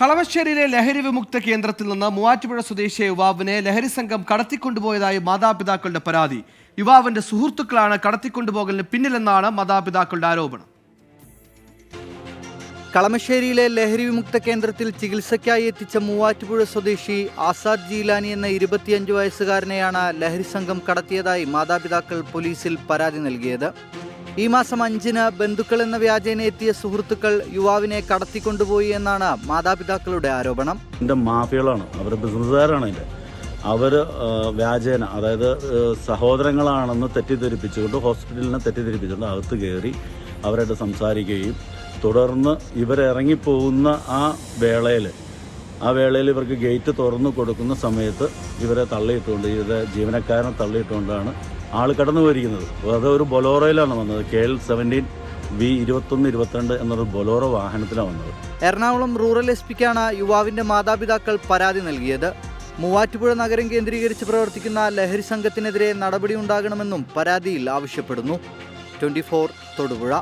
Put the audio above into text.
കളമശ്ശേരിയിലെ ലഹരി വിമുക്ത കേന്ദ്രത്തിൽ നിന്ന് മൂവാറ്റുപുഴ സ്വദേശിയ യുവാവിനെ ലഹരി സംഘം കടത്തിക്കൊണ്ടുപോയതായി മാതാപിതാക്കളുടെ പരാതി. യുവാവിന്റെ സുഹൃത്തുക്കളാണ് കടത്തിക്കൊണ്ടുപോകലിന് പിന്നിലെന്നാണ് മാതാപിതാക്കളുടെ ആരോപണം. കളമശ്ശേരിയിലെ ലഹരി വിമുക്ത കേന്ദ്രത്തിൽ ചികിത്സയ്ക്കായി എത്തിച്ച മൂവാറ്റുപുഴ സ്വദേശി ആസാദ് ജീലാനി എന്ന 25 വയസ്സുകാരനെയാണ് ലഹരി സംഘം കടത്തിയതായി മാതാപിതാക്കൾ പോലീസിൽ പരാതി നൽകിയത്. ഈ മാസം 5-ന് ബന്ധുക്കൾ എന്ന വ്യാജേന എത്തിയ സുഹൃത്തുക്കൾ യുവാവിനെ കടത്തിക്കൊണ്ടുപോയി എന്നാണ് മാതാപിതാക്കളുടെ ആരോപണം. എൻ്റെ മാഫിയകളാണ്, അവർ ബിസിനസ്സുകാരാണ്. അവർ വ്യാജേന, അതായത് സഹോദരങ്ങളാണെന്ന് തെറ്റിദ്ധരിപ്പിച്ചുകൊണ്ട്, ഹോസ്പിറ്റലിനെ തെറ്റിദ്ധരിപ്പിച്ചുകൊണ്ട് അകത്ത് കയറി അവരായിട്ട് സംസാരിക്കുകയും തുടർന്ന് ഇവരിറങ്ങിപ്പോകുന്ന ആ വേളയിൽ ഇവർക്ക് ഗേറ്റ് തുറന്നു കൊടുക്കുന്ന സമയത്ത് ഇവരെ തള്ളിയിട്ടുകൊണ്ട്, ഇവരുടെ ജീവനക്കാരനെ തള്ളിയിട്ടുകൊണ്ടാണ് ആൾ കടന്നു പോയിരിക്കുന്നത്. അത് ഒരു ബൊലോറോയിലാണ് വന്നത്. KL-17 V2122 എന്നൊരു ബൊലോറോ വാഹനത്തിലാണ് വന്നത്. എറണാകുളം റൂറൽ SP-ക്കാണ് യുവാവിന്റെ മാതാപിതാക്കൾ പരാതി നൽകിയത്. മൂവാറ്റുപുഴ നഗരം കേന്ദ്രീകരിച്ച് പ്രവർത്തിക്കുന്ന ലഹരി സംഘത്തിനെതിരെ നടപടി ഉണ്ടാകണമെന്നും പരാതിയിൽ ആവശ്യപ്പെടുന്നു. 24 തൊടുപുഴ.